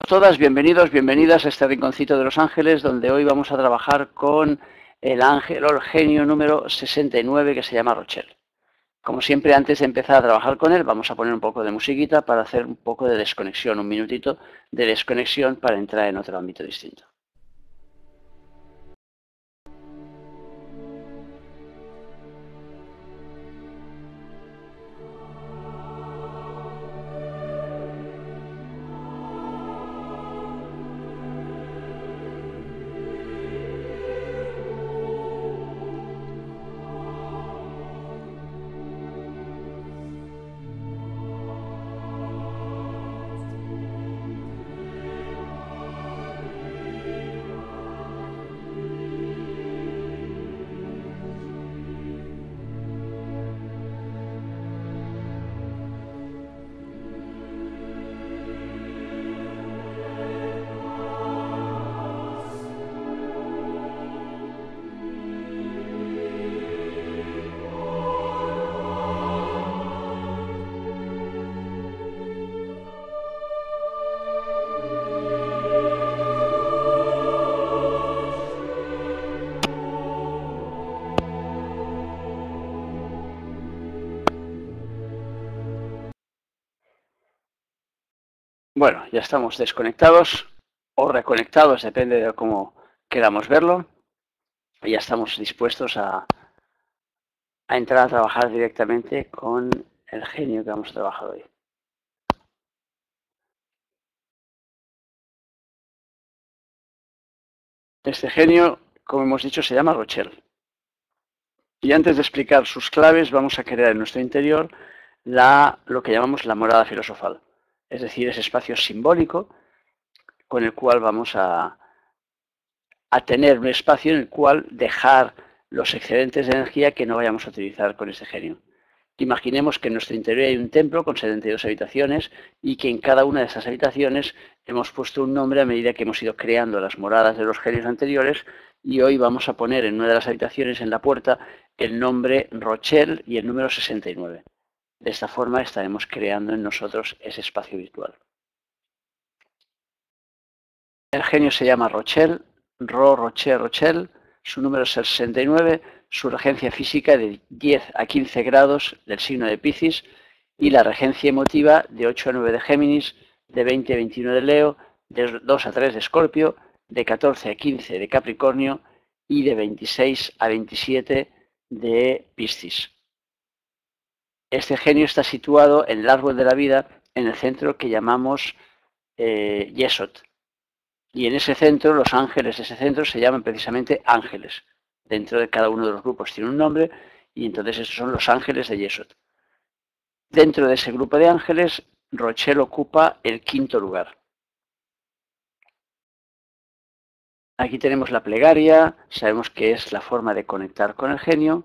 Todas, bienvenidos, bienvenidas a este rinconcito de los ángeles, donde hoy vamos a trabajar con el ángel o el genio número 69 que se llama Rochel. Como siempre, antes de empezar a trabajar con él, vamos a poner un poco de musiquita para hacer un poco de desconexión, un minutito de desconexión para entrar en otro ámbito distinto. Bueno, ya estamos desconectados o reconectados, depende de cómo queramos verlo. Y ya estamos dispuestos a entrar a trabajar directamente con el genio que vamos a trabajar hoy. Este genio, como hemos dicho, se llama Rochel. Y antes de explicar sus claves, vamos a crear en nuestro interior lo que llamamos la morada filosofal. Es decir, ese espacio simbólico con el cual vamos a tener un espacio en el cual dejar los excedentes de energía que no vayamos a utilizar con este genio. Imaginemos que en nuestro interior hay un templo con 72 habitaciones y que en cada una de esas habitaciones hemos puesto un nombre a medida que hemos ido creando las moradas de los genios anteriores, y hoy vamos a poner en una de las habitaciones en la puerta el nombre Rochel y el número 69. De esta forma estaremos creando en nosotros ese espacio virtual. El genio se llama Rochel, Rochel, su número es el 69, su regencia física de 10 a 15 grados del signo de Piscis y la regencia emotiva de 8 a 9 de Géminis, de 20 a 21 de Leo, de 2 a 3 de Escorpio, de 14 a 15 de Capricornio y de 26 a 27 de Piscis. Este genio está situado en el árbol de la vida, en el centro que llamamos Yesod. Y en ese centro, los ángeles de ese centro se llaman precisamente ángeles. Dentro de cada uno de los grupos tiene un nombre y entonces esos son los ángeles de Yesod. Dentro de ese grupo de ángeles, Rochel ocupa el quinto lugar. Aquí tenemos la plegaria, sabemos que es la forma de conectar con el genio,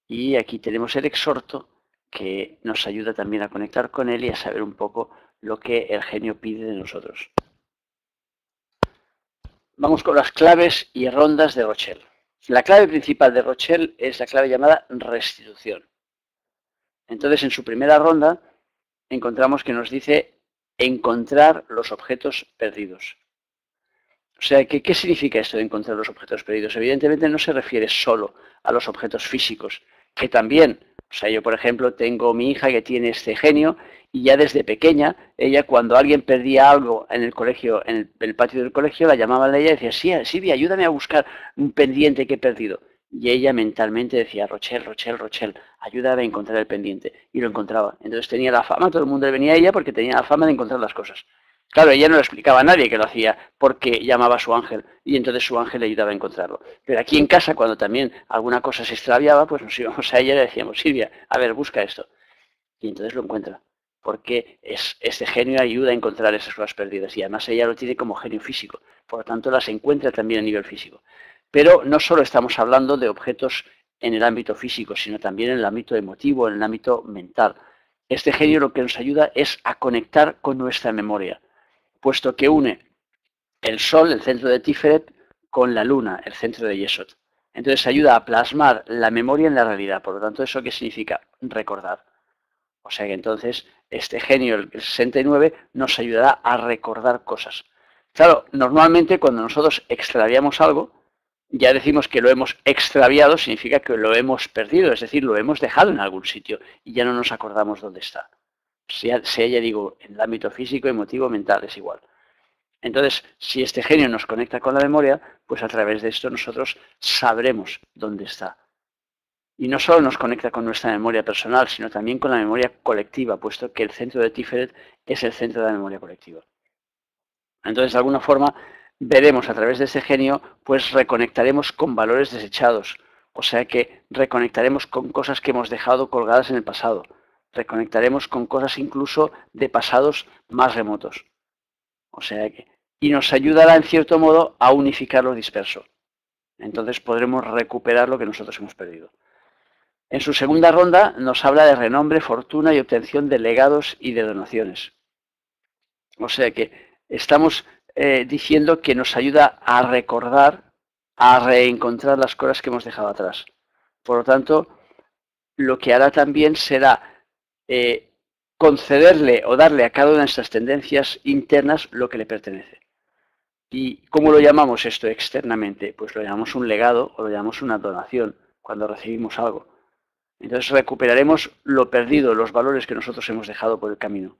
y aquí tenemos el exhorto que nos ayuda también a conectar con él y a saber un poco lo que el genio pide de nosotros. Vamos con las claves y rondas de Rochel. La clave principal de Rochel es la clave llamada restitución. Entonces, en su primera ronda, encontramos que nos dice encontrar los objetos perdidos. O sea, ¿qué significa esto de encontrar los objetos perdidos? Evidentemente no se refiere solo a los objetos físicos, que también, o sea, yo por ejemplo tengo mi hija que tiene este genio y ya desde pequeña, ella cuando alguien perdía algo en el colegio, en el patio del colegio, la llamaban a ella y decía, sí, Silvia, ayúdame a buscar un pendiente que he perdido. Y ella mentalmente decía, Rochel, Rochel, Rochel, ayúdame a encontrar el pendiente. Y lo encontraba. Entonces tenía la fama, todo el mundo le venía a ella porque tenía la fama de encontrar las cosas. Claro, ella no le explicaba a nadie que lo hacía porque llamaba a su ángel y entonces su ángel le ayudaba a encontrarlo. Pero aquí en casa, cuando también alguna cosa se extraviaba, pues nos íbamos a ella y le decíamos, Silvia, a ver, busca esto. Y entonces lo encuentra, porque este genio ayuda a encontrar esas cosas perdidas y además ella lo tiene como genio físico, por lo tanto las encuentra también a nivel físico. Pero no solo estamos hablando de objetos en el ámbito físico, sino también en el ámbito emotivo, en el ámbito mental. Este genio lo que nos ayuda es a conectar con nuestra memoria, puesto que une el Sol, el centro de Tiferet, con la Luna, el centro de Yesod. Entonces ayuda a plasmar la memoria en la realidad. Por lo tanto, ¿eso qué significa? Recordar. O sea que entonces este genio, el 69, nos ayudará a recordar cosas. Claro, normalmente cuando nosotros extraviamos algo, ya decimos que lo hemos extraviado, significa que lo hemos perdido, es decir, lo hemos dejado en algún sitio y ya no nos acordamos dónde está. Sea ya digo, en el ámbito físico, emotivo, mental, es igual. Entonces, si este genio nos conecta con la memoria, pues a través de esto nosotros sabremos dónde está. Y no solo nos conecta con nuestra memoria personal, sino también con la memoria colectiva, puesto que el centro de Tiferet es el centro de la memoria colectiva. Entonces, de alguna forma, veremos a través de este genio, pues reconectaremos con valores desechados. O sea que reconectaremos con cosas que hemos dejado colgadas en el pasado. Reconectaremos con cosas incluso de pasados más remotos. O sea que, y nos ayudará en cierto modo a unificar lo disperso. Entonces podremos recuperar lo que nosotros hemos perdido. En su segunda ronda nos habla de renombre, fortuna y obtención de legados y de donaciones. O sea que estamos diciendo que nos ayuda a recordar, a reencontrar las cosas que hemos dejado atrás. Por lo tanto, lo que hará también será concederle o darle a cada una de estas tendencias internas lo que le pertenece. ¿Y cómo lo llamamos esto externamente? Pues lo llamamos un legado o lo llamamos una donación cuando recibimos algo. Entonces recuperaremos lo perdido, los valores que nosotros hemos dejado por el camino.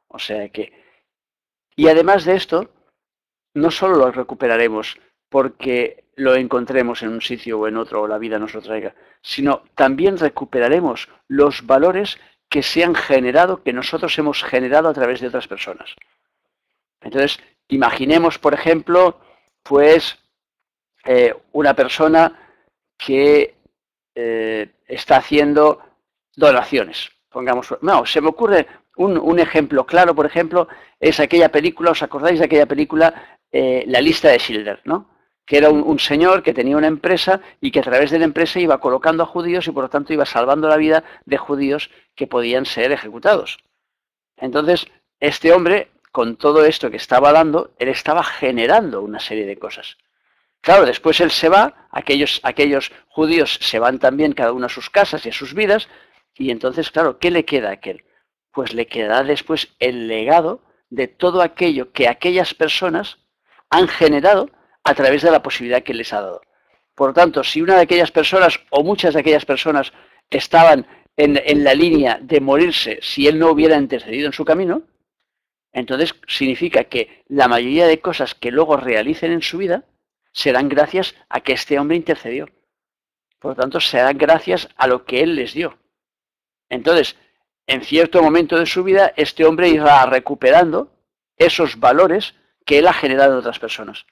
O sea que... Y además de esto, no solo lo recuperaremos porque lo encontremos en un sitio o en otro o la vida nos lo traiga, sino también recuperaremos los valores que se han generado, que nosotros hemos generado a través de otras personas. Entonces, imaginemos, por ejemplo, pues una persona que está haciendo donaciones. Pongamos, no, se me ocurre un ejemplo claro, por ejemplo, es aquella película, ¿os acordáis de aquella película, La lista de Schindler, ¿no? Que era un señor que tenía una empresa y que a través de la empresa iba colocando a judíos y por lo tanto iba salvando la vida de judíos que podían ser ejecutados. Entonces, este hombre, con todo esto que estaba dando, él estaba generando una serie de cosas. Claro, después él se va, aquellos judíos se van también cada uno a sus casas y a sus vidas, y entonces, claro, ¿qué le queda a aquel? Pues le quedará después el legado de todo aquello que aquellas personas han generado a través de la posibilidad que les ha dado. Por lo tanto, si una de aquellas personas o muchas de aquellas personas estaban en la línea de morirse si él no hubiera intercedido en su camino, entonces significa que la mayoría de cosas que luego realicen en su vida serán gracias a que este hombre intercedió. Por lo tanto, serán gracias a lo que él les dio. Entonces, en cierto momento de su vida, este hombre irá recuperando esos valores que él ha generado en otras personas.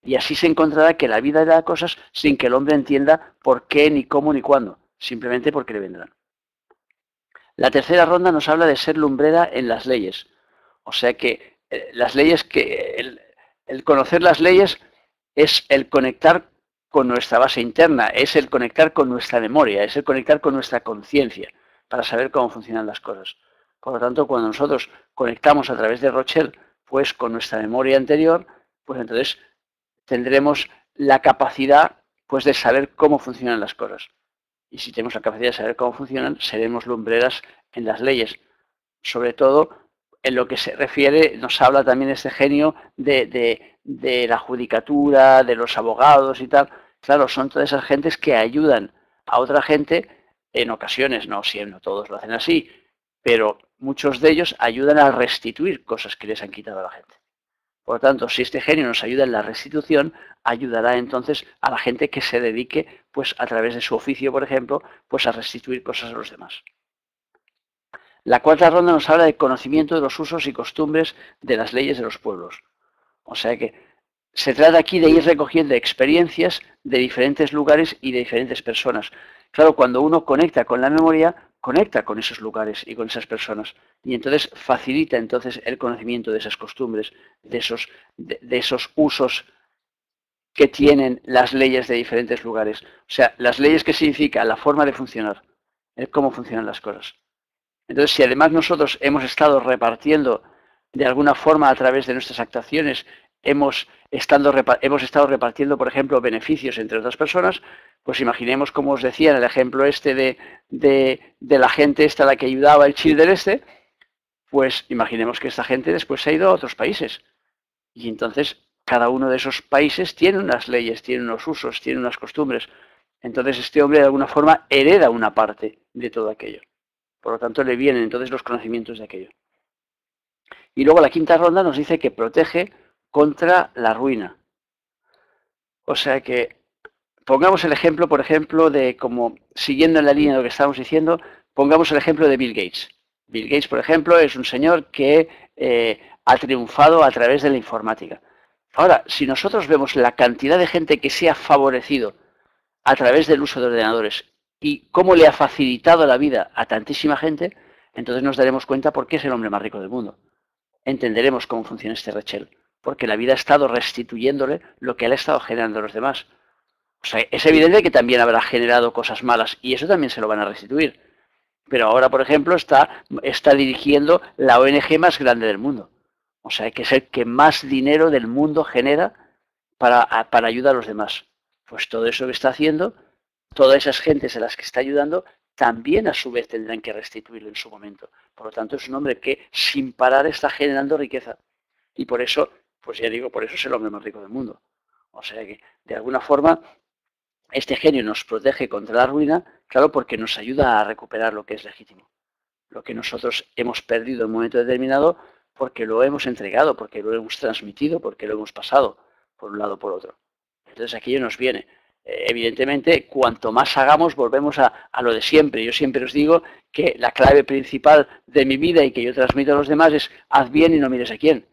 Y así se encontrará que la vida da cosas sin que el hombre entienda por qué, ni cómo, ni cuándo. Simplemente porque le vendrán. La tercera ronda nos habla de ser lumbrera en las leyes. O sea que las leyes, el conocer las leyes es el conectar con nuestra base interna, es el conectar con nuestra memoria, es el conectar con nuestra conciencia para saber cómo funcionan las cosas. Por lo tanto, cuando nosotros conectamos a través de Rochelle, pues con nuestra memoria anterior, pues entonces tendremos la capacidad pues de saber cómo funcionan las cosas. Y si tenemos la capacidad de saber cómo funcionan, seremos lumbreras en las leyes. Sobre todo, en lo que se refiere, nos habla también este genio de la judicatura, de los abogados y tal. Claro, son todas esas gentes que ayudan a otra gente, en ocasiones, no siempre, no todos lo hacen así, pero muchos de ellos ayudan a restituir cosas que les han quitado a la gente. Por lo tanto, si este genio nos ayuda en la restitución, ayudará entonces a la gente que se dedique, pues a través de su oficio, por ejemplo, pues a restituir cosas a los demás. La cuarta ronda nos habla de conocimiento de los usos y costumbres de las leyes de los pueblos. O sea que se trata aquí de ir recogiendo experiencias de diferentes lugares y de diferentes personas. Claro, cuando uno conecta con la memoria, conecta con esos lugares y con esas personas. Y entonces facilita entonces el conocimiento de esas costumbres, de esos usos que tienen las leyes de diferentes lugares. O sea, las leyes que significa la forma de funcionar, el cómo funcionan las cosas. Entonces, si además nosotros hemos estado repartiendo de alguna forma a través de nuestras actuaciones hemos estado repartiendo, por ejemplo, beneficios entre otras personas, pues imaginemos, como os decía en el ejemplo este de la gente esta a la que ayudaba el Chile del Este, pues imaginemos que esta gente después se ha ido a otros países. Y entonces cada uno de esos países tiene unas leyes, tiene unos usos, tiene unas costumbres. Entonces este hombre de alguna forma hereda una parte de todo aquello. Por lo tanto le vienen entonces los conocimientos de aquello. Y luego la quinta ronda nos dice que protege contra la ruina. O sea que pongamos el ejemplo, por ejemplo, de como, siguiendo en la línea de lo que estábamos diciendo, pongamos el ejemplo de Bill Gates. Bill Gates, por ejemplo, es un señor que ha triunfado a través de la informática. Ahora, si nosotros vemos la cantidad de gente que se ha favorecido a través del uso de ordenadores y cómo le ha facilitado la vida a tantísima gente, entonces nos daremos cuenta por qué es el hombre más rico del mundo. Entenderemos cómo funciona este Red Shell, porque la vida ha estado restituyéndole lo que él ha estado generando a los demás. O sea, es evidente que también habrá generado cosas malas y eso también se lo van a restituir. Pero ahora, por ejemplo, está dirigiendo la ONG más grande del mundo. O sea, que es el que más dinero del mundo genera para ayudar a los demás. Pues todo eso que está haciendo, todas esas gentes a las que está ayudando, también a su vez tendrán que restituirlo en su momento. Por lo tanto, es un hombre que sin parar está generando riqueza. Y por eso, pues ya digo, por eso es el hombre más rico del mundo. O sea que, de alguna forma, este genio nos protege contra la ruina, claro, porque nos ayuda a recuperar lo que es legítimo. Lo que nosotros hemos perdido en un momento determinado porque lo hemos entregado, porque lo hemos transmitido, porque lo hemos pasado por un lado o por otro. Entonces aquello nos viene. Evidentemente, cuanto más hagamos, volvemos a lo de siempre. Yo siempre os digo que la clave principal de mi vida y que yo transmito a los demás es haz bien y no mires a quién.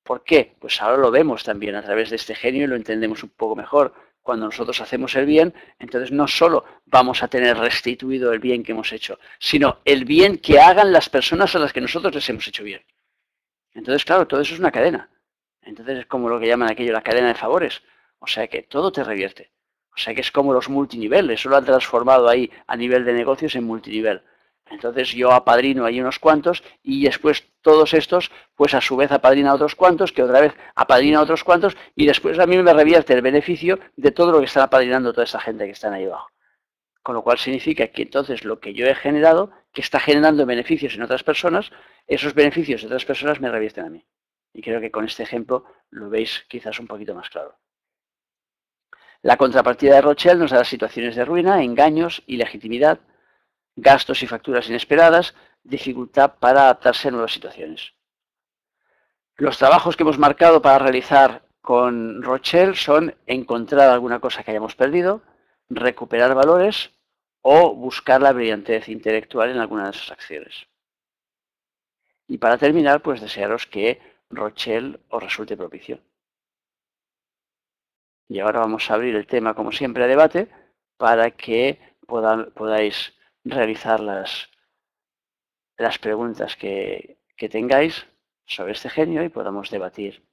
¿Por qué? Pues ahora lo vemos también a través de este genio y lo entendemos un poco mejor. Cuando nosotros hacemos el bien, entonces no solo vamos a tener restituido el bien que hemos hecho, sino el bien que hagan las personas a las que nosotros les hemos hecho bien. Entonces, claro, todo eso es una cadena. Entonces es como lo que llaman aquello la cadena de favores. O sea que todo te revierte. O sea que es como los multiniveles. Eso lo han transformado ahí a nivel de negocios en multinivel. Entonces yo apadrino ahí unos cuantos y después todos estos, pues a su vez apadrina a otros cuantos, que otra vez apadrina a otros cuantos y después a mí me revierte el beneficio de todo lo que están apadrinando toda esa gente que están ahí abajo. Con lo cual significa que entonces lo que yo he generado, que está generando beneficios en otras personas, esos beneficios de otras personas me revierten a mí. Y creo que con este ejemplo lo veis quizás un poquito más claro. La contrapartida de Rothschild nos da situaciones de ruina, engaños, ilegitimidad, gastos y facturas inesperadas, dificultad para adaptarse a nuevas situaciones. Los trabajos que hemos marcado para realizar con Rothschild son encontrar alguna cosa que hayamos perdido, recuperar valores o buscar la brillantez intelectual en alguna de esas acciones. Y para terminar, pues desearos que Rothschild os resulte propicio. Y ahora vamos a abrir el tema, como siempre, a debate para que podáis realizar las preguntas que tengáis sobre este genio y podamos debatir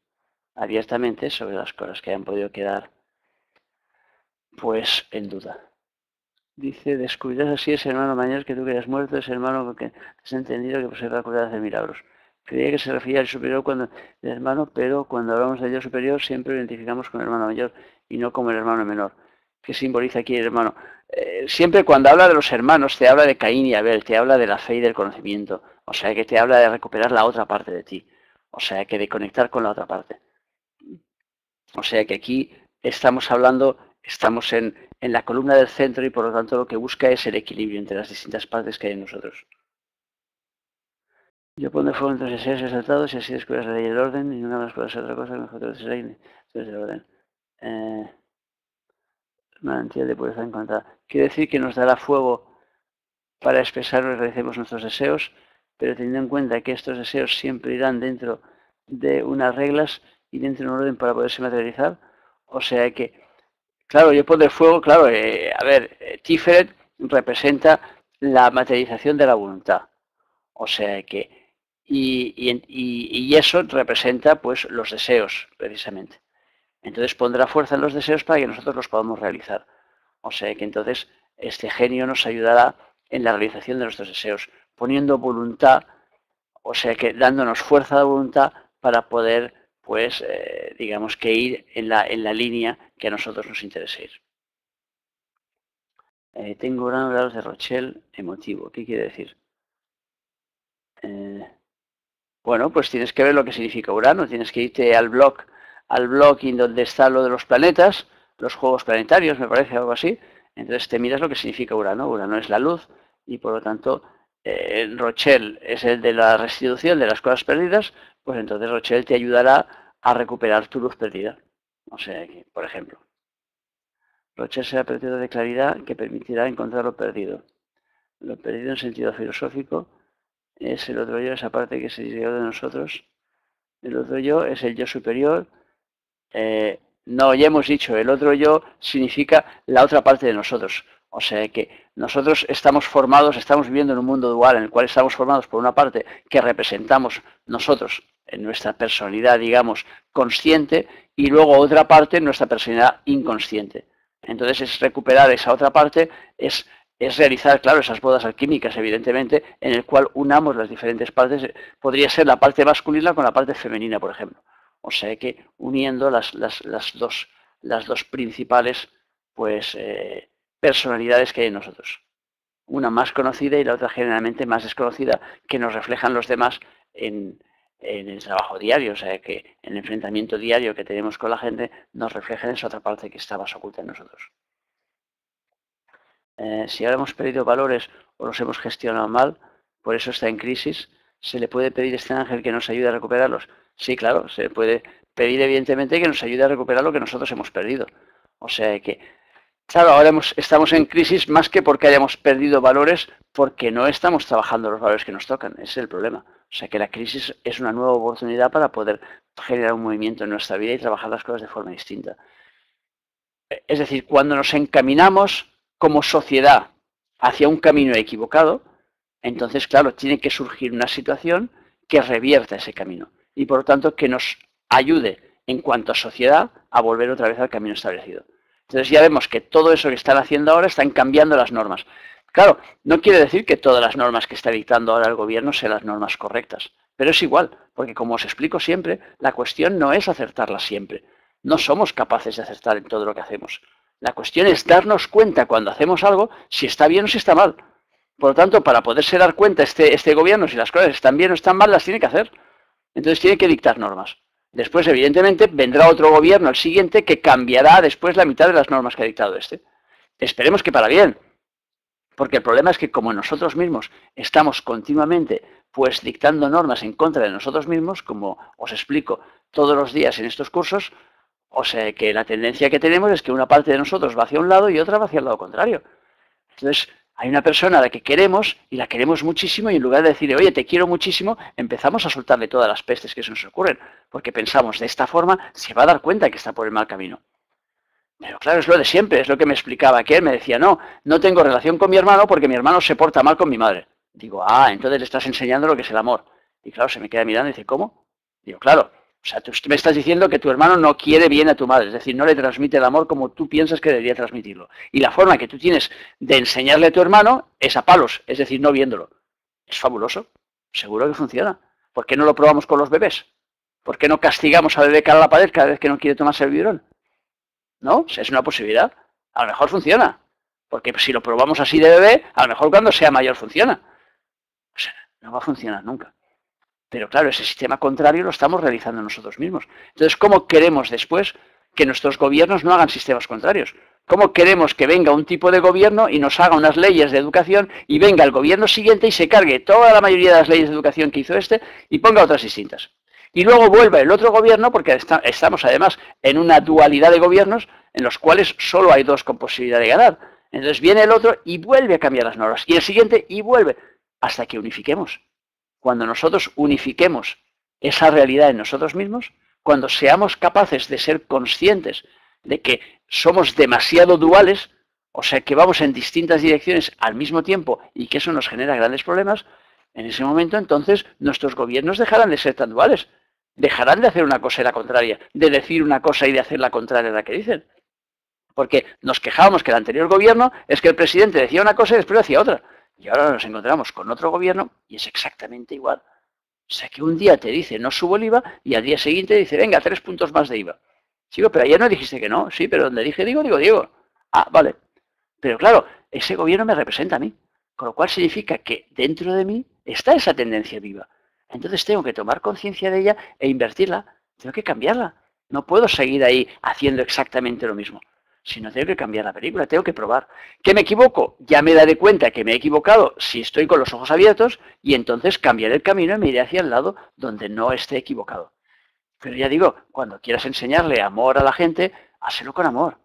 abiertamente sobre las cosas que hayan podido quedar pues en duda. Dice, descubrirás así ese hermano mayor que tú que hayas muerto, ese hermano que has entendido que posee facultad de hacer milagros. Creía que se refería al superior cuando el hermano, pero cuando hablamos del yo superior siempre lo identificamos con el hermano mayor y no como el hermano menor. ¿Qué simboliza aquí el hermano? Siempre cuando habla de los hermanos te habla de Caín y Abel, te habla de la fe y del conocimiento. O sea que te habla de recuperar la otra parte de ti. O sea que de conectar con la otra parte. O sea que aquí estamos hablando, estamos en la columna del centro y por lo tanto lo que busca es el equilibrio entre las distintas partes que hay en nosotros. Yo pondré fuego entre los deseos exaltados y así descubrirás la ley del orden y nunca más podrá ser otra cosa que mejor te ley del orden. Manantial de pureza encontrada. Quiere decir que nos dará fuego para expresarlo y realicemos nuestros deseos, pero teniendo en cuenta que estos deseos siempre irán dentro de unas reglas y dentro de un orden para poderse materializar. O sea que, claro, yo pondré fuego, claro, a ver, Tiferet representa la materialización de la voluntad. O sea que, y eso representa pues los deseos, precisamente. Entonces pondrá fuerza en los deseos para que nosotros los podamos realizar. O sea que entonces este genio nos ayudará en la realización de nuestros deseos, poniendo voluntad, o sea que dándonos fuerza de voluntad para poder pues digamos que ir en la línea que a nosotros nos interesa ir. Tengo granos de Rochelle emotivo. ¿Qué quiere decir? Bueno, pues tienes que ver lo que significa Urano. Tienes que irte al blog en donde está lo de los planetas, los juegos planetarios, me parece, algo así. Entonces te miras lo que significa Urano. Urano es la luz y por lo tanto Rochelle es el de la restitución de las cosas perdidas. Pues entonces Rochelle te ayudará a recuperar tu luz perdida. O sea, que, por ejemplo, Rochelle será perdido de claridad que permitirá encontrar lo perdido. Lo perdido en sentido filosófico es el otro yo, esa parte que se disgregó de nosotros. El otro yo es el yo superior. No, ya hemos dicho, el otro yo significa la otra parte de nosotros. O sea que nosotros estamos formados, estamos viviendo en un mundo dual en el cual estamos formados por una parte que representamos nosotros en nuestra personalidad, digamos, consciente, y luego otra parte en nuestra personalidad inconsciente. Entonces es recuperar esa otra parte, es realizar, claro, esas bodas alquímicas, evidentemente, en el cual unamos las diferentes partes. Podría ser la parte masculina con la parte femenina, por ejemplo. O sea que uniendo las dos principales pues, personalidades que hay en nosotros. Una más conocida y la otra generalmente más desconocida, que nos reflejan los demás en el trabajo diario. O sea que el enfrentamiento diario que tenemos con la gente nos refleja en esa otra parte que está más oculta en nosotros. Si ahora hemos perdido valores o los hemos gestionado mal, por eso está en crisis, ¿se le puede pedir a este ángel que nos ayude a recuperarlos? Sí, claro, se puede pedir evidentemente que nos ayude a recuperar lo que nosotros hemos perdido. O sea que, claro, ahora estamos en crisis más que porque hayamos perdido valores, porque no estamos trabajando los valores que nos tocan. Ese es el problema. O sea que la crisis es una nueva oportunidad para poder generar un movimiento en nuestra vida y trabajar las cosas de forma distinta. Es decir, cuando nos encaminamos como sociedad hacia un camino equivocado, entonces, claro, tiene que surgir una situación que revierta ese camino y, por lo tanto, que nos ayude en cuanto a sociedad a volver otra vez al camino establecido. Entonces ya vemos que todo eso que están haciendo ahora están cambiando las normas. Claro, no quiere decir que todas las normas que está dictando ahora el gobierno sean las normas correctas, pero es igual, porque como os explico siempre, la cuestión no es acertarlas siempre. No somos capaces de acertar en todo lo que hacemos. La cuestión es darnos cuenta cuando hacemos algo si está bien o si está mal. Por lo tanto, para poderse dar cuenta este gobierno si las cosas están bien o están mal, las tiene que hacer. Entonces tiene que dictar normas. Después, evidentemente, vendrá otro gobierno, el siguiente, que cambiará después la mitad de las normas que ha dictado este. Esperemos que para bien. Porque el problema es que como nosotros mismos estamos continuamente pues dictando normas en contra de nosotros mismos, como os explico todos los días en estos cursos, o sea que la tendencia que tenemos es que una parte de nosotros va hacia un lado y otra va hacia el lado contrario. Entonces, hay una persona a la que queremos y la queremos muchísimo y en lugar de decirle, oye, te quiero muchísimo, empezamos a soltarle todas las pestes que se nos ocurren, porque pensamos, de esta forma se va a dar cuenta que está por el mal camino. Pero claro, es lo de siempre, es lo que me explicaba aquel, me decía, no tengo relación con mi hermano porque mi hermano se porta mal con mi madre. Digo, entonces le estás enseñando lo que es el amor. Y claro, se me queda mirando y dice, ¿cómo? Digo, claro, o sea, tú me estás diciendo que tu hermano no quiere bien a tu madre, es decir, no le transmite el amor como tú piensas que debería transmitirlo. Y la forma que tú tienes de enseñarle a tu hermano es a palos, es decir, no viéndolo. Es fabuloso, seguro que funciona. ¿Por qué no lo probamos con los bebés? ¿Por qué no castigamos al bebé cara a la pared cada vez que no quiere tomarse el biberón? ¿No? O sea, es una posibilidad. A lo mejor funciona. Porque si lo probamos así de bebé, a lo mejor cuando sea mayor funciona. O sea, no va a funcionar nunca. Pero claro, ese sistema contrario lo estamos realizando nosotros mismos. Entonces, ¿cómo queremos después que nuestros gobiernos no hagan sistemas contrarios? ¿Cómo queremos que venga un tipo de gobierno y nos haga unas leyes de educación y venga el gobierno siguiente y se cargue toda la mayoría de las leyes de educación que hizo este y ponga otras distintas? Y luego vuelva el otro gobierno, porque estamos además en una dualidad de gobiernos en los cuales solo hay dos con posibilidad de ganar. Entonces viene el otro y vuelve a cambiar las normas. Y el siguiente y vuelve, hasta que unifiquemos. Cuando nosotros unifiquemos esa realidad en nosotros mismos, cuando seamos capaces de ser conscientes de que somos demasiado duales, o sea que vamos en distintas direcciones al mismo tiempo y que eso nos genera grandes problemas, en ese momento entonces nuestros gobiernos dejarán de ser tan duales. Dejarán de hacer una cosa y la contraria, de decir una cosa y de hacer la contraria a la que dicen. Porque nos quejábamos que el anterior gobierno es que el presidente decía una cosa y después decía otra. Y ahora nos encontramos con otro gobierno y es exactamente igual. O sea que un día te dice no subo el IVA y al día siguiente dice venga 3 puntos más de IVA. Digo, pero ayer no dijiste que no. Sí, pero donde dije digo. Ah, vale. Pero claro, ese gobierno me representa a mí. Con lo cual significa que dentro de mí está esa tendencia viva. Entonces tengo que tomar conciencia de ella e invertirla. Tengo que cambiarla. No puedo seguir ahí haciendo exactamente lo mismo. Sino tengo que cambiar la película, tengo que probar. ¿Que me equivoco? Ya me daré cuenta que me he equivocado si estoy con los ojos abiertos y entonces cambiaré el camino y me iré hacia el lado donde no esté equivocado. Pero ya digo, cuando quieras enseñarle amor a la gente, hazlo con amor.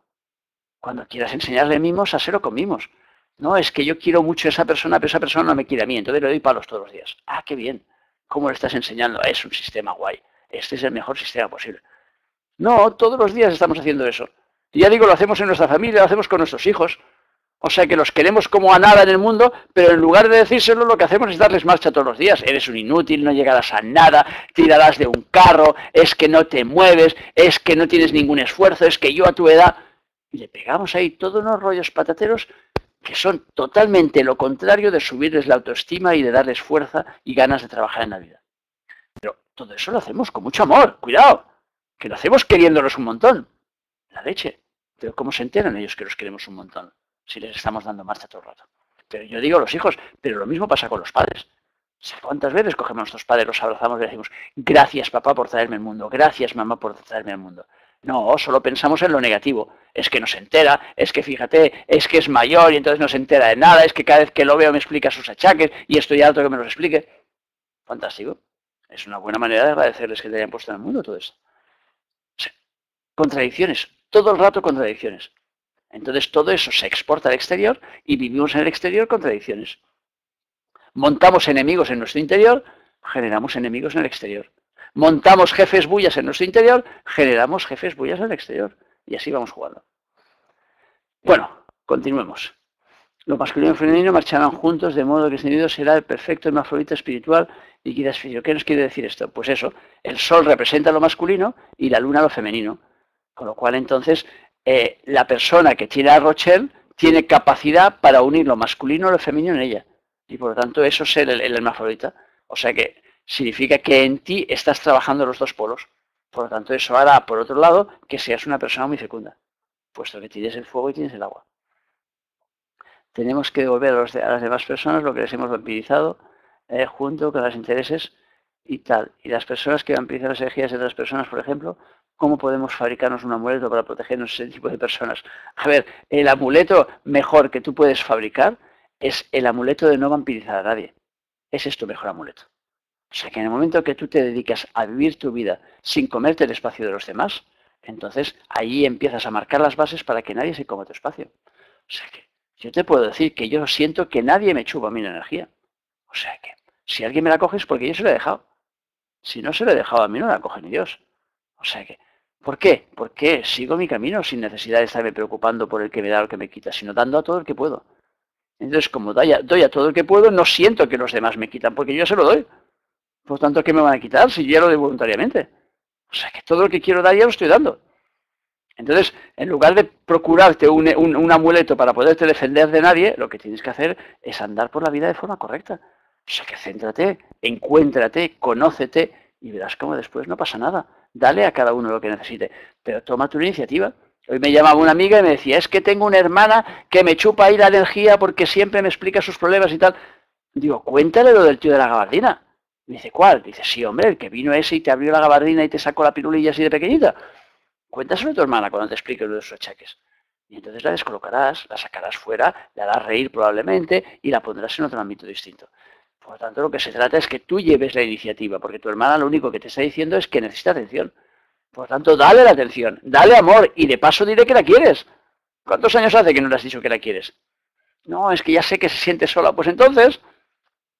Cuando quieras enseñarle mimos, hazlo con mimos. No, es que yo quiero mucho a esa persona, pero esa persona no me quiere a mí, entonces le doy palos todos los días. Ah, qué bien. ¿Cómo le estás enseñando? Es un sistema guay. Este es el mejor sistema posible. No, todos los días estamos haciendo eso. Y ya digo, lo hacemos en nuestra familia, lo hacemos con nuestros hijos. O sea que los queremos como a nada en el mundo, pero en lugar de decírselo, lo que hacemos es darles marcha todos los días. Eres un inútil, no llegarás a nada, tirarás de un carro, es que no te mueves, es que no tienes ningún esfuerzo, es que yo a tu edad... Y le pegamos ahí todos unos rollos patateros que son totalmente lo contrario de subirles la autoestima y de darles fuerza y ganas de trabajar en la vida. Pero todo eso lo hacemos con mucho amor, cuidado, que lo hacemos queriéndolos un montón. La leche. Pero ¿cómo se enteran ellos que los queremos un montón? Si les estamos dando marcha todo el rato. Pero yo digo a los hijos, pero lo mismo pasa con los padres. ¿Cuántas veces cogemos a nuestros padres, los abrazamos y les decimos, gracias papá por traerme al mundo, gracias mamá por traerme al mundo? No, solo pensamos en lo negativo. Es que no se entera, es que fíjate, es que es mayor y entonces no se entera de nada, es que cada vez que lo veo me explica sus achaques y estoy harto que me los explique. Fantástico. Es una buena manera de agradecerles que te hayan puesto en el mundo todo esto. O sea, contradicciones, todo el rato contradicciones. Entonces todo eso se exporta al exterior y vivimos en el exterior contradicciones. Montamos enemigos en nuestro interior, generamos enemigos en el exterior. Montamos jefes bullas en nuestro interior, generamos jefes bullas en el exterior. Y así vamos jugando. Bueno, continuemos. Lo masculino y femenino marcharán juntos, de modo que este individuo será el perfecto hermafrodita espiritual y guía físico. ¿Qué nos quiere decir esto? Pues eso, el sol representa lo masculino y la luna lo femenino. Con lo cual, entonces, la persona que tiene a Rochelle tiene capacidad para unir lo masculino y lo femenino en ella. Y por lo tanto, eso es el hermafrodita. O sea que significa que en ti estás trabajando los dos polos. Por lo tanto, eso hará, por otro lado, que seas una persona muy fecunda, puesto que tienes el fuego y tienes el agua. Tenemos que devolver a las demás personas lo que les hemos vampirizado, junto con los intereses y tal. Y las personas que vampirizan las energías de otras personas, por ejemplo, ¿cómo podemos fabricarnos un amuleto para protegernos de ese tipo de personas? A ver, el amuleto mejor que tú puedes fabricar es el amuleto de no vampirizar a nadie. Ese es tu mejor amuleto. O sea que en el momento que tú te dedicas a vivir tu vida sin comerte el espacio de los demás, entonces ahí empiezas a marcar las bases para que nadie se coma tu espacio. O sea que yo te puedo decir que yo siento que nadie me chupa a mí la energía. O sea que si alguien me la coge es porque yo se la he dejado. Si no se la he dejado a mí no la coge ni Dios. O sea que, ¿por qué? Porque sigo mi camino sin necesidad de estarme preocupando por el que me da o el que me quita, sino dando a todo el que puedo. Entonces, como doy a todo el que puedo, no siento que los demás me quitan, porque yo se lo doy. Por lo tanto, ¿qué me van a quitar si yo ya lo doy voluntariamente? O sea que todo lo que quiero dar ya lo estoy dando. Entonces, en lugar de procurarte un amuleto para poderte defender de nadie, lo que tienes que hacer es andar por la vida de forma correcta. O sea que céntrate, encuéntrate, conócete y verás cómo después no pasa nada. Dale a cada uno lo que necesite, pero toma tu iniciativa. Hoy me llamaba una amiga y me decía, es que tengo una hermana que me chupa ahí la energía porque siempre me explica sus problemas y tal. Digo, cuéntale lo del tío de la gabardina. Me dice, ¿cuál? Dice, sí, hombre, el que vino ese y te abrió la gabardina y te sacó la pirulilla así de pequeñita. Cuéntaselo a tu hermana cuando te explique lo de sus achaques. Y entonces la descolocarás, la sacarás fuera, la harás reír probablemente y la pondrás en otro ámbito distinto. Por lo tanto, lo que se trata es que tú lleves la iniciativa, porque tu hermana lo único que te está diciendo es que necesita atención. Por lo tanto, dale la atención, dale amor y de paso dile que la quieres. ¿Cuántos años hace que no le has dicho que la quieres? No, es que ya sé que se siente sola. Pues entonces,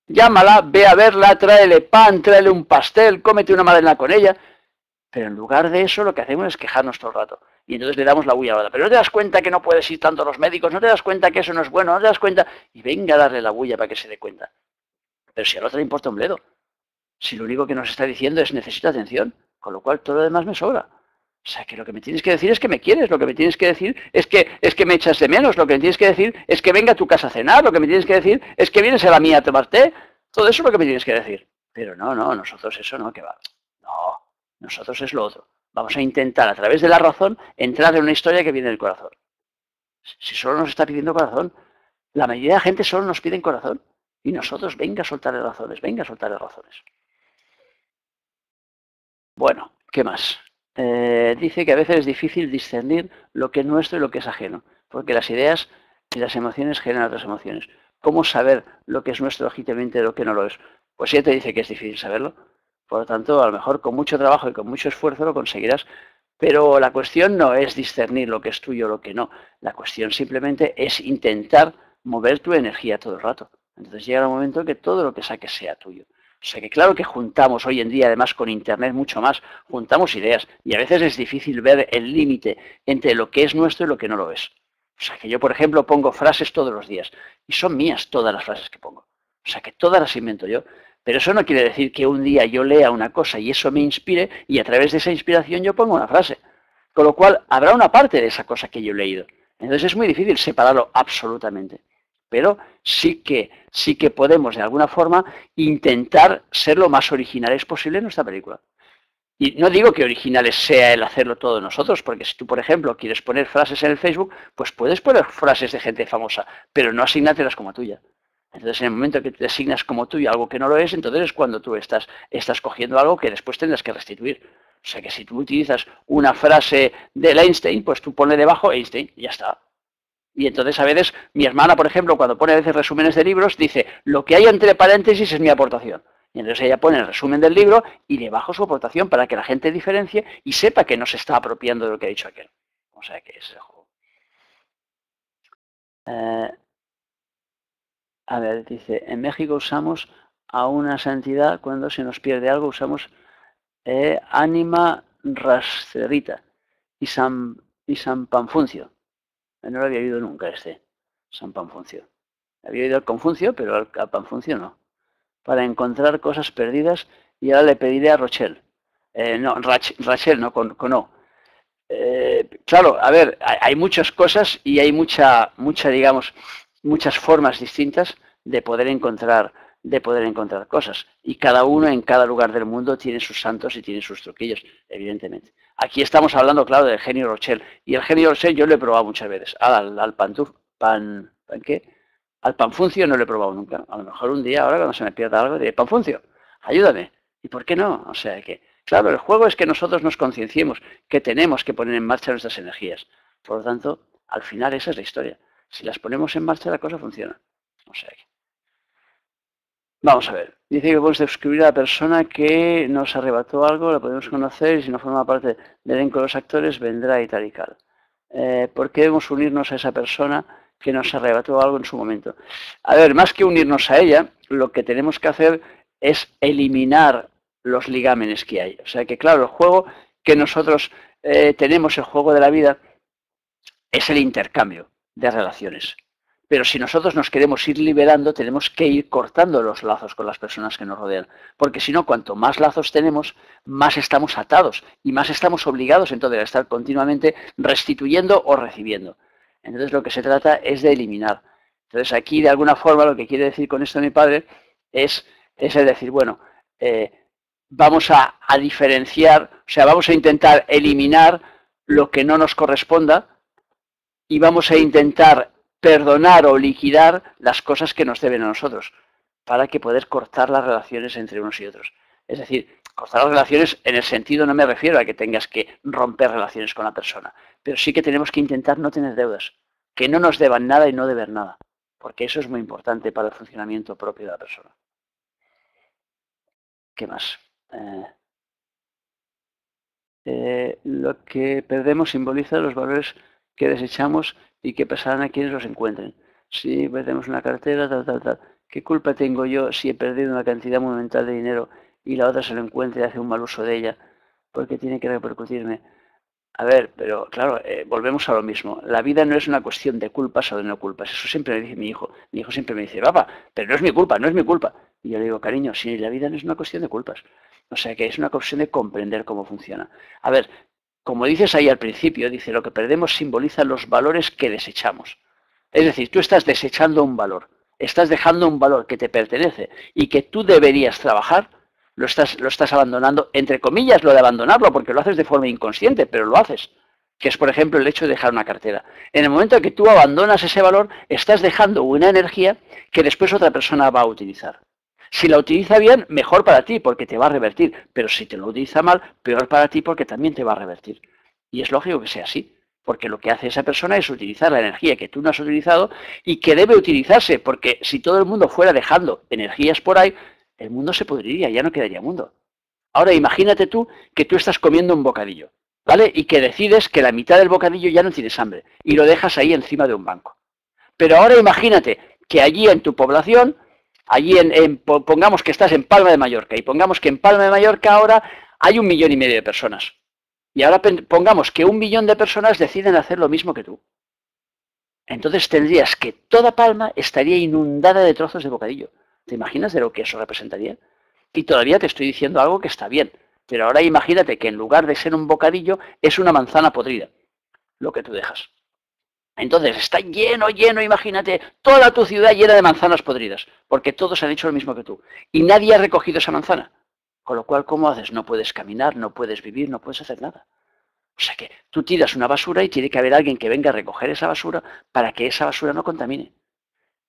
llámala, ve a verla, tráele pan, tráele un pastel, cómete una magdalena con ella. Pero en lugar de eso, lo que hacemos es quejarnos todo el rato. Y entonces le damos la bulla a la. Pero no te das cuenta que no puedes ir tanto a los médicos, no te das cuenta que eso no es bueno, no te das cuenta. Y venga a darle la bulla para que se dé cuenta. Pero si al otro le importa un bledo. Si lo único que nos está diciendo es necesito atención, con lo cual todo lo demás me sobra. O sea que lo que me tienes que decir es que me quieres, lo que me tienes que decir es que me echas de menos, lo que me tienes que decir es que venga a tu casa a cenar, lo que me tienes que decir es que vienes a la mía a tomar té. Todo eso es lo que me tienes que decir. Pero no, nosotros eso no, que va. No, nosotros es lo otro. Vamos a intentar a través de la razón entrar en una historia que viene del corazón. Si solo nos está pidiendo corazón, la mayoría de la gente solo nos pide corazón. Y nosotros, venga a soltarle razones, venga a soltarle razones. Bueno, ¿qué más? Dice que a veces es difícil discernir lo que es nuestro y lo que es ajeno, porque las ideas y las emociones generan otras emociones. ¿Cómo saber lo que es nuestro legítimamente y lo que no lo es? Pues ya te dice que es difícil saberlo. Por lo tanto, a lo mejor con mucho trabajo y con mucho esfuerzo lo conseguirás. Pero la cuestión no es discernir lo que es tuyo o lo que no. La cuestión simplemente es intentar mover tu energía todo el rato. Entonces llega un momento que todo lo que saques sea tuyo. O sea que claro que juntamos hoy en día, además con Internet mucho más, juntamos ideas y a veces es difícil ver el límite entre lo que es nuestro y lo que no lo es. O sea que yo, por ejemplo, pongo frases todos los días y son mías todas las frases que pongo. O sea que todas las invento yo. Pero eso no quiere decir que un día yo lea una cosa y eso me inspire y a través de esa inspiración yo pongo una frase. Con lo cual habrá una parte de esa cosa que yo he leído. Entonces es muy difícil separarlo absolutamente. Pero sí que podemos de alguna forma intentar ser lo más originales posible en nuestra película. Y no digo que originales sea el hacerlo todo nosotros, porque si tú, por ejemplo, quieres poner frases en el Facebook, pues puedes poner frases de gente famosa, pero no asignártelas como tuya. Entonces, en el momento que te asignas como tuyo algo que no lo es, entonces es cuando tú estás cogiendo algo que después tendrás que restituir. O sea que si tú utilizas una frase del Einstein, pues tú pones debajo Einstein y ya está. Y entonces a veces mi hermana, por ejemplo, cuando pone a veces resúmenes de libros, dice, lo que hay entre paréntesis es mi aportación. Y entonces ella pone el resumen del libro y le bajo su aportación para que la gente diferencie y sepa que no se está apropiando de lo que ha dicho aquel. O sea que es el juego. A ver, dice, en México usamos a una santidad cuando se nos pierde algo, usamos ánima rastrerita y San Panfuncio. No lo había oído nunca San Panfuncio. Había oído al Confuncio, pero al Panfuncio no. Para encontrar cosas perdidas y ahora le pediré a Rochelle. No, Rachel, no, con O. Claro, a ver, hay muchas cosas y hay digamos, muchas formas distintas de poder encontrar cosas. Y cada uno en cada lugar del mundo tiene sus santos y tiene sus truquillos, evidentemente. Aquí estamos hablando, claro, del genio Rochelle. Y el genio Rochelle yo lo he probado muchas veces. Al Panfuncio no lo he probado nunca. A lo mejor un día, ahora cuando se me pierda algo, diré, Panfuncio, ayúdame. ¿Y por qué no? O sea que, claro, el juego es que nosotros nos concienciemos que tenemos que poner en marcha nuestras energías. Por lo tanto, al final esa es la historia. Si las ponemos en marcha, la cosa funciona. O sea que... Vamos a ver. Dice que podemos describir a la persona que nos arrebató algo, la podemos conocer y si no forma parte del elenco de los actores, vendrá y tal y tal. ¿Por qué debemos unirnos a esa persona que nos arrebató algo en su momento? A ver, más que unirnos a ella, lo que tenemos que hacer es eliminar los ligámenes que hay. O sea que, claro, el juego que nosotros tenemos, el juego de la vida, es el intercambio de relaciones. Pero si nosotros nos queremos ir liberando, tenemos que ir cortando los lazos con las personas que nos rodean. Porque si no, cuanto más lazos tenemos, más estamos atados y más estamos obligados entonces a estar continuamente restituyendo o recibiendo. Entonces lo que se trata es de eliminar. Entonces aquí de alguna forma lo que quiere decir con esto mi padre es el decir, bueno, vamos a diferenciar, o sea, vamos a intentar eliminar lo que no nos corresponda y vamos a intentar perdonar o liquidar las cosas que nos deben a nosotros, para que poder cortar las relaciones entre unos y otros. Es decir, cortar las relaciones en el sentido, no me refiero a que tengas que romper relaciones con la persona, pero sí que tenemos que intentar no tener deudas, que no nos deban nada y no deber nada, porque eso es muy importante para el funcionamiento propio de la persona. ¿Qué más? Lo que perdemos simboliza los valores que desechamos y que pasarán a quienes los encuentren. Si perdemos una cartera, tal. ¿Qué culpa tengo yo si he perdido una cantidad monumental de dinero y la otra se lo encuentra y hace un mal uso de ella? Porque tiene que repercutirme. A ver, pero claro, volvemos a lo mismo. La vida no es una cuestión de culpas o de no culpas. Eso siempre me dice mi hijo. Mi hijo siempre me dice, papá, pero no es mi culpa, no es mi culpa. Y yo le digo, cariño, si la vida no es una cuestión de culpas. O sea, que es una cuestión de comprender cómo funciona. A ver, como dices ahí al principio, dice, lo que perdemos simboliza los valores que desechamos. Es decir, tú estás desechando un valor. Estás dejando un valor que te pertenece y que tú deberías trabajar lo estás abandonando, entre comillas, lo de abandonarlo, porque lo haces de forma inconsciente, pero lo haces. Que es, por ejemplo, el hecho de dejar una cartera. En el momento en que tú abandonas ese valor, estás dejando una energía que después otra persona va a utilizar. Si la utiliza bien, mejor para ti, porque te va a revertir. Pero si te lo utiliza mal, peor para ti, porque también te va a revertir. Y es lógico que sea así, porque lo que hace esa persona es utilizar la energía que tú no has utilizado y que debe utilizarse, porque si todo el mundo fuera dejando energías por ahí, el mundo se podriría, ya no quedaría mundo. Ahora imagínate tú que tú estás comiendo un bocadillo, ¿vale? Y que decides que la mitad del bocadillo ya no tienes hambre y lo dejas ahí encima de un banco. Pero ahora imagínate que allí en tu población, allí pongamos que estás en Palma de Mallorca y pongamos que en Palma de Mallorca ahora hay 1,5 millones de personas. Y ahora pongamos que 1 millón de personas deciden hacer lo mismo que tú. Entonces tendrías que toda Palma estaría inundada de trozos de bocadillo. ¿Te imaginas de lo que eso representaría? Y todavía te estoy diciendo algo que está bien. Pero ahora imagínate que en lugar de ser un bocadillo, es una manzana podrida, lo que tú dejas. Entonces está lleno, imagínate, toda tu ciudad llena de manzanas podridas, porque todos han hecho lo mismo que tú. Y nadie ha recogido esa manzana. Con lo cual, ¿cómo haces? No puedes caminar, no puedes vivir, no puedes hacer nada. O sea que tú tiras una basura y tiene que haber alguien que venga a recoger esa basura para que esa basura no contamine.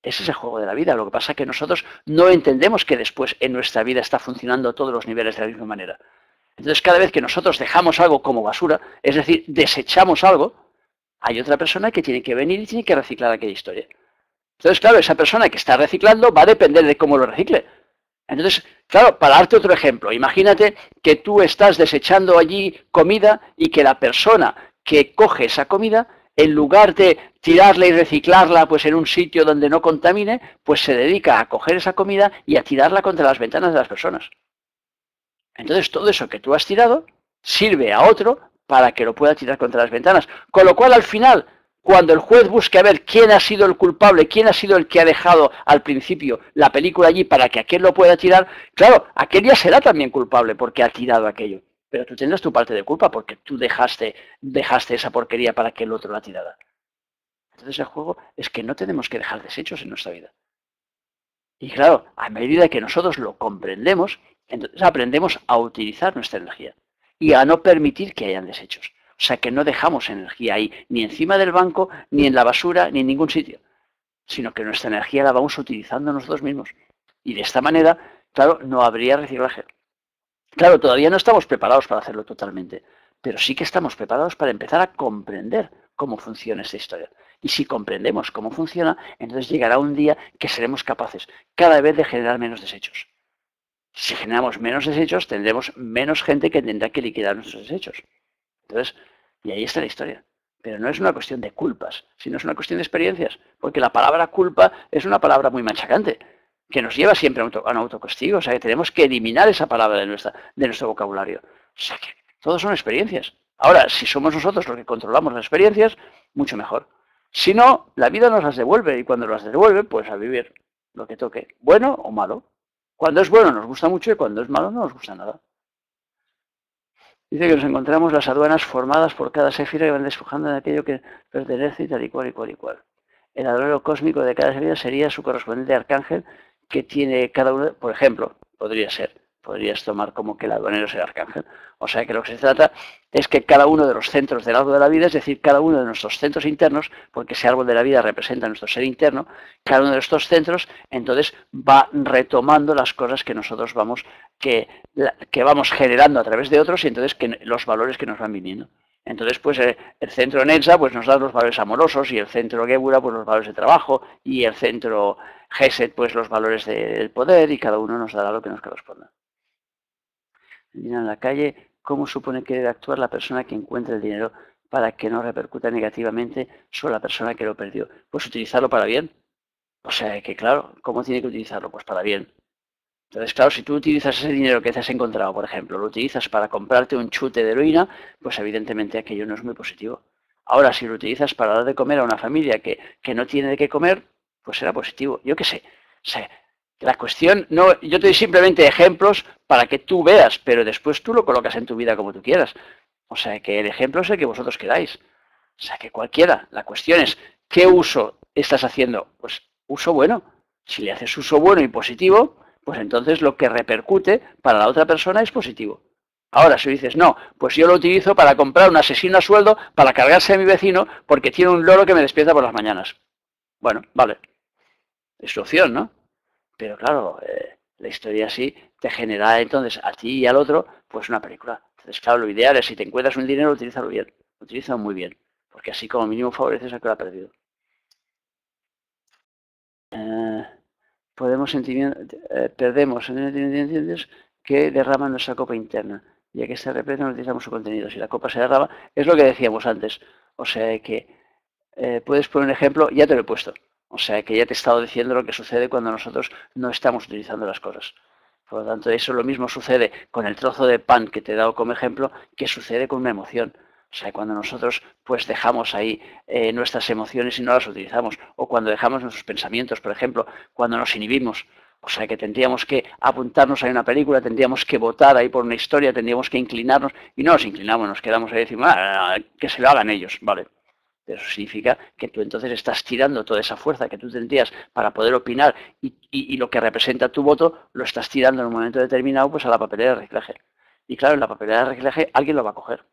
Ese es el juego de la vida. Lo que pasa es que nosotros no entendemos que después en nuestra vida está funcionando a todos los niveles de la misma manera. Entonces, cada vez que nosotros dejamos algo como basura, es decir, desechamos algo, hay otra persona que tiene que venir y tiene que reciclar aquella historia. Entonces, claro, esa persona que está reciclando va a depender de cómo lo recicle. Entonces, claro, para darte otro ejemplo, imagínate que tú estás desechando allí comida y que la persona que coge esa comida, en lugar de tirarla y reciclarla pues en un sitio donde no contamine, pues se dedica a coger esa comida y a tirarla contra las ventanas de las personas. Entonces, todo eso que tú has tirado sirve a otro para que lo pueda tirar contra las ventanas. Con lo cual, al final, cuando el juez busque a ver quién ha sido el culpable, quién ha sido el que ha dejado al principio la película allí para que aquel lo pueda tirar, claro, aquel ya será también culpable porque ha tirado aquello. Pero tú tendrás tu parte de culpa porque tú dejaste esa porquería para que el otro la tirara. Entonces el juego es que no tenemos que dejar desechos en nuestra vida. Y claro, a medida que nosotros lo comprendemos, entonces aprendemos a utilizar nuestra energía y a no permitir que hayan desechos. O sea, que no dejamos energía ahí, ni encima del banco, ni en la basura, ni en ningún sitio, sino que nuestra energía la vamos utilizando nosotros mismos. Y de esta manera, claro, no habría reciclaje. Claro, todavía no estamos preparados para hacerlo totalmente, pero sí que estamos preparados para empezar a comprender cómo funciona esta historia. Y si comprendemos cómo funciona, entonces llegará un día que seremos capaces cada vez de generar menos desechos. Si generamos menos desechos, tendremos menos gente que tendrá que liquidar nuestros desechos. Entonces, y ahí está la historia. Pero no es una cuestión de culpas, sino es una cuestión de experiencias. Porque la palabra culpa es una palabra muy machacante, que nos lleva siempre a un autocastigo. O sea, que tenemos que eliminar esa palabra de nuestro vocabulario. O sea, que todos son experiencias. Ahora, si somos nosotros los que controlamos las experiencias, mucho mejor. Si no, la vida nos las devuelve y cuando las devuelve, pues a vivir lo que toque, bueno o malo. Cuando es bueno nos gusta mucho y cuando es malo no nos gusta nada. Dice que nos encontramos las aduanas formadas por cada séfira que van despojando de aquello que pertenece y tal y cual y cual y cual. El aduanero cósmico de cada séfira sería su correspondiente arcángel que tiene cada uno, por ejemplo, podrías tomar como que el aduanero es el arcángel. O sea que lo que se trata es que cada uno de los centros del árbol de la vida, es decir, cada uno de nuestros centros internos, porque ese árbol de la vida representa nuestro ser interno, cada uno de estos centros, entonces va retomando las cosas que nosotros vamos generando a través de otros y entonces los valores que nos van viniendo. Entonces, pues el centro Netza pues, nos da los valores amorosos y el centro Gebura pues los valores de trabajo y el centro Geset pues los valores del poder y cada uno nos dará lo que nos corresponda. En la calle, ¿cómo supone que debe actuar la persona que encuentra el dinero para que no repercuta negativamente sobre la persona que lo perdió? Pues utilizarlo para bien. O sea que claro, ¿cómo tiene que utilizarlo? Pues para bien. Entonces, claro, si tú utilizas ese dinero que te has encontrado, por ejemplo, lo utilizas para comprarte un chute de heroína, pues evidentemente aquello no es muy positivo. Ahora, si lo utilizas para dar de comer a una familia que no tiene de qué comer, pues será positivo. Yo qué sé. O sea, la cuestión, no, yo te doy simplemente ejemplos para que tú veas, pero después tú lo colocas en tu vida como tú quieras. O sea, que el ejemplo es el que vosotros queráis. O sea, que cualquiera. La cuestión es, ¿qué uso estás haciendo? Pues uso bueno. Si le haces uso bueno y positivo, pues entonces lo que repercute para la otra persona es positivo. Ahora, si dices, no, pues yo lo utilizo para comprar un asesino a sueldo para cargarse a mi vecino porque tiene un loro que me despierta por las mañanas. Bueno, vale, es su opción, ¿no? Pero claro, la historia así te genera entonces a ti y al otro, pues una película. Entonces, claro, lo ideal es si te encuentras un dinero, utilízalo bien, utilízalo muy bien, porque así como mínimo favoreces al que lo ha perdido. Perdemos sentimientos que derraman nuestra copa interna, ya que se represa no utilizamos su contenido. Si la copa se derrama, es lo que decíamos antes. O sea que puedes poner un ejemplo, ya te lo he puesto. O sea que ya te he estado diciendo lo que sucede cuando nosotros no estamos utilizando las cosas. Por lo tanto, eso lo mismo sucede con el trozo de pan que te he dado como ejemplo, que sucede con una emoción. O sea, cuando nosotros pues dejamos ahí nuestras emociones y no las utilizamos, o cuando dejamos nuestros pensamientos, por ejemplo, cuando nos inhibimos, o sea, que tendríamos que apuntarnos a una película, tendríamos que votar ahí por una historia, tendríamos que inclinarnos, y no nos inclinamos, nos quedamos ahí y decimos, que se lo hagan ellos, vale. Eso significa que tú entonces estás tirando toda esa fuerza que tú tendrías para poder opinar y lo que representa tu voto lo estás tirando en un momento determinado pues a la papelera de reciclaje. Y claro, en la papelera de reciclaje alguien lo va a coger.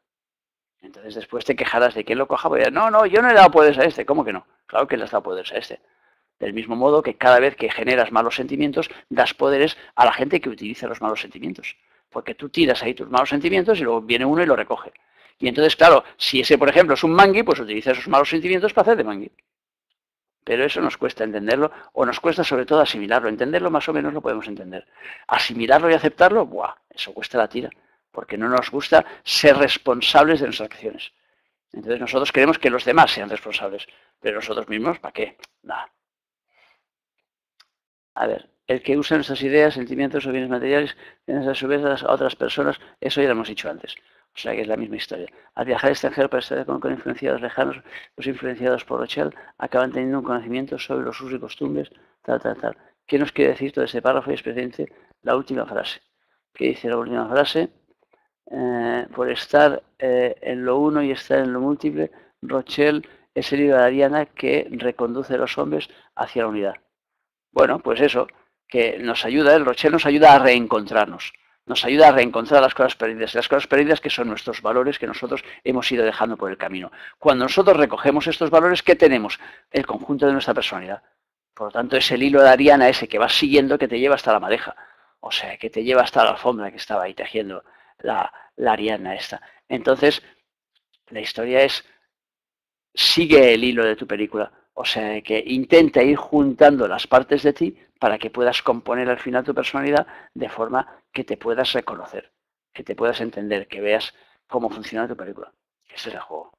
Entonces después te quejarás de que lo coja, porque no, yo no he dado poderes a este. ¿Cómo que no? Claro que le has dado poderes a este. Del mismo modo que cada vez que generas malos sentimientos, das poderes a la gente que utiliza los malos sentimientos. Porque tú tiras ahí tus malos sentimientos y luego viene uno y lo recoge. Y entonces, claro, si ese, por ejemplo, es un mangui, pues utiliza esos malos sentimientos para hacer de mangui. Pero eso nos cuesta entenderlo, o nos cuesta sobre todo asimilarlo. Entenderlo más o menos lo podemos entender. Asimilarlo y aceptarlo, ¡buah! Eso cuesta la tira. Porque no nos gusta ser responsables de nuestras acciones. Entonces nosotros queremos que los demás sean responsables. Pero nosotros mismos, ¿para qué? Nada. A ver, el que usa nuestras ideas, sentimientos o bienes materiales, a su vez a otras personas, eso ya lo hemos dicho antes. O sea que es la misma historia. Al viajar al extranjero para estar con influenciados lejanos, los influenciados por Rothschild acaban teniendo un conocimiento sobre los usos y costumbres, tal. ¿Qué nos quiere decir todo este párrafo? Y especialmente la última frase. ¿Qué dice la última frase? Por estar en lo uno y estar en lo múltiple, Rothschild es el hilo de Ariana que reconduce a los hombres hacia la unidad. Bueno, pues eso, que nos ayuda, el Rothschild nos ayuda a reencontrarnos, nos ayuda a reencontrar las cosas perdidas que son nuestros valores que nosotros hemos ido dejando por el camino. Cuando nosotros recogemos estos valores, ¿qué tenemos? El conjunto de nuestra personalidad. Por lo tanto, es el hilo de Ariana ese que vas siguiendo que te lleva hasta la madeja, o sea, que te lleva hasta la alfombra que estaba ahí tejiendo la Ariana esta. Entonces, la historia es, sigue el hilo de tu película. O sea, que intenta ir juntando las partes de ti para que puedas componer al final tu personalidad de forma que te puedas reconocer, que te puedas entender, que veas cómo funciona tu película. Ese es el juego.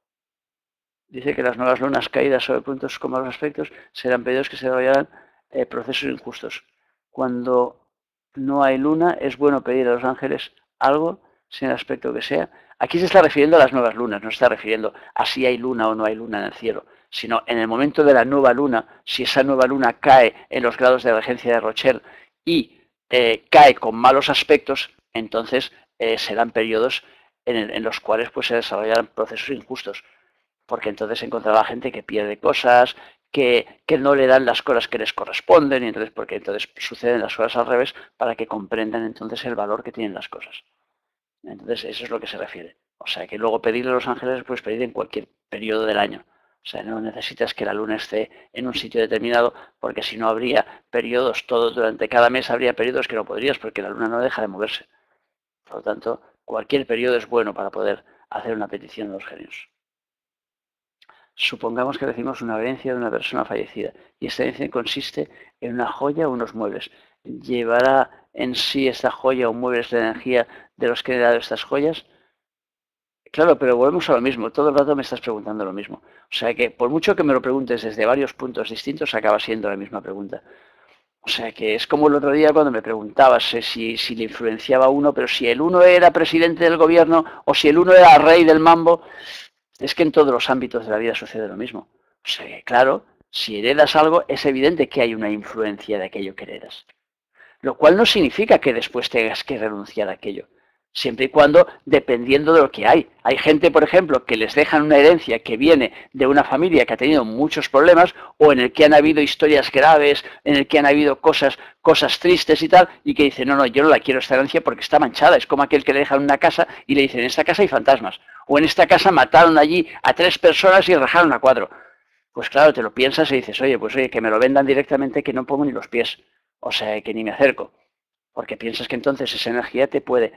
Dice que las nuevas lunas caídas sobre puntos con malos aspectos serán periodos que se desarrollarán procesos injustos. Cuando no hay luna, es bueno pedir a los ángeles algo, sin el aspecto que sea. Aquí se está refiriendo a las nuevas lunas, no se está refiriendo a si hay luna o no hay luna en el cielo, sino en el momento de la nueva luna, si esa nueva luna cae en los grados de regencia de Rothschild y cae con malos aspectos, entonces serán periodos en los cuales pues, se desarrollarán procesos injustos, porque entonces encontrará gente que pierde cosas, que no le dan las cosas que les corresponden, y entonces, porque entonces suceden las cosas al revés para que comprendan entonces el valor que tienen las cosas. Entonces, eso es lo que se refiere. O sea, que luego pedirle a los ángeles, pues pedir en cualquier periodo del año. O sea, no necesitas que la luna esté en un sitio determinado, porque si no habría periodos, todo durante cada mes habría periodos que no podrías, porque la luna no deja de moverse. Por lo tanto, cualquier periodo es bueno para poder hacer una petición de los genios. Supongamos que recibimos una herencia de una persona fallecida y esta herencia consiste en una joya o unos muebles. ¿Llevará en sí esta joya o muebles la energía de los que he dado estas joyas? Claro, pero volvemos a lo mismo. Todo el rato me estás preguntando lo mismo. O sea que por mucho que me lo preguntes desde varios puntos distintos, acaba siendo la misma pregunta. O sea que es como el otro día cuando me preguntabas si le influenciaba a uno, pero si el uno era presidente del gobierno o si el uno era rey del mambo. Es que en todos los ámbitos de la vida sucede lo mismo. O sea que, claro, si heredas algo, es evidente que hay una influencia de aquello que heredas. Lo cual no significa que después tengas que renunciar a aquello. siempre y cuando, dependiendo de lo que hay. Hay gente, por ejemplo, que les dejan una herencia que viene de una familia que ha tenido muchos problemas o en el que han habido historias graves, en el que han habido cosas tristes y tal, y que dicen, no, yo no la quiero esta herencia porque está manchada. Es como aquel que le dejan una casa y le dicen, en esta casa hay fantasmas. O en esta casa mataron allí a 3 personas y rajaron a 4. Pues claro, te lo piensas y dices, oye, que me lo vendan directamente, que no pongo ni los pies. O sea, que ni me acerco. Porque piensas que entonces esa energía te puede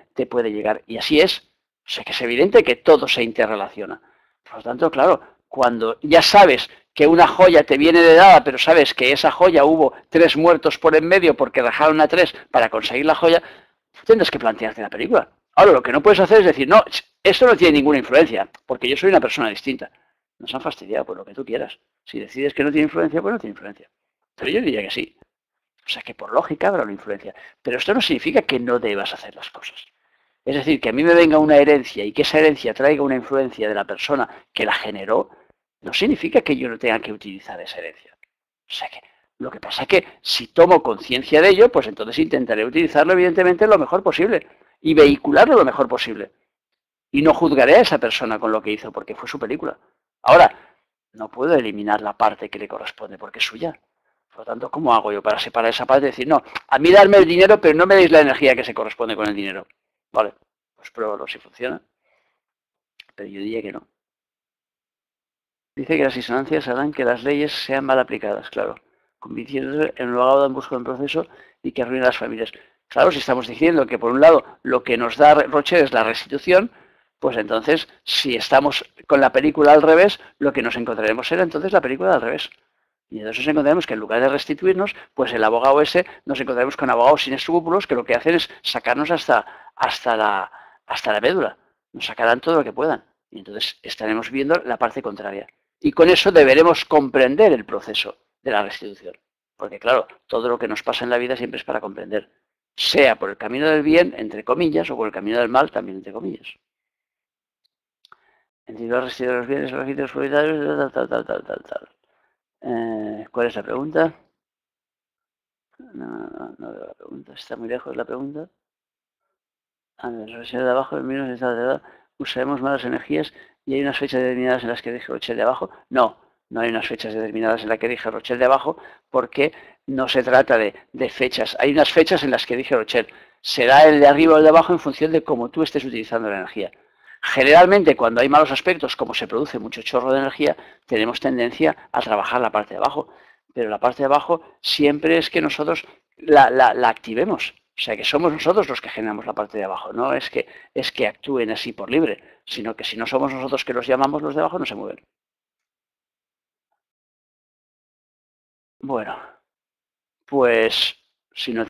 llegar. Y así es. O sea, que es evidente que todo se interrelaciona. Por lo tanto, claro, cuando ya sabes que una joya te viene heredada, pero sabes que esa joya hubo 3 muertos por en medio porque rajaron a 3 para conseguir la joya, tendrás que plantearte la película. Ahora, lo que no puedes hacer es decir, no, esto no tiene ninguna influencia, porque yo soy una persona distinta. Nos han fastidiado por lo que tú quieras. Si decides que no tiene influencia, pues no tiene influencia. Pero yo diría que sí. O sea, que por lógica habrá una influencia. Pero esto no significa que no debas hacer las cosas. Es decir, que a mí me venga una herencia y que esa herencia traiga una influencia de la persona que la generó, no significa que yo no tenga que utilizar esa herencia. O sea que lo que pasa es que si tomo conciencia de ello, pues entonces intentaré utilizarlo evidentemente lo mejor posible y vehicularlo lo mejor posible. Y no juzgaré a esa persona con lo que hizo porque fue su película. Ahora, no puedo eliminar la parte que le corresponde porque es suya. Por lo tanto, ¿cómo hago yo para separar esa parte y decir, no, a mí darme el dinero, pero no me deis la energía que se corresponde con el dinero? Vale, pues pruébalo si funciona. Pero yo diría que no. Dice que las disonancias harán que las leyes sean mal aplicadas, claro, convirtiéndose en un abogado en busca de un proceso y que arruine a las familias. Claro, si estamos diciendo que por un lado lo que nos da Rocher es la restitución, pues entonces si estamos con la película al revés, lo que nos encontraremos será entonces la película al revés. Y entonces encontraremos que en lugar de restituirnos, pues el abogado ese nos encontraremos con abogados sin escrúpulos que lo que hacen es sacarnos hasta la médula. Nos sacarán todo lo que puedan. Y entonces estaremos viendo la parte contraria. Y con eso deberemos comprender el proceso de la restitución. Porque claro, todo lo que nos pasa en la vida siempre es para comprender. Sea por el camino del bien, entre comillas, o por el camino del mal, también entre comillas. Entiendo la restitución de los bienes, los registros propietarios, tal. ¿Cuál es la pregunta? No veo la pregunta. Está muy lejos la pregunta. A ver, la versión de abajo, en menos de edad, usaremos malas energías y hay unas fechas determinadas en las que dije Rochelle de abajo. No hay unas fechas determinadas en las que dije Rochelle de abajo porque no se trata de fechas. Hay unas fechas en las que dije Rochelle. Será el de arriba o el de abajo en función de cómo tú estés utilizando la energía. Generalmente, cuando hay malos aspectos, como se produce mucho chorro de energía, tenemos tendencia a trabajar la parte de abajo. Pero la parte de abajo siempre es que nosotros la activemos. O sea, que somos nosotros los que generamos la parte de abajo. No es que actúen así por libre, sino que si no somos nosotros que los llamamos, los de abajo no se mueven. Bueno, pues si no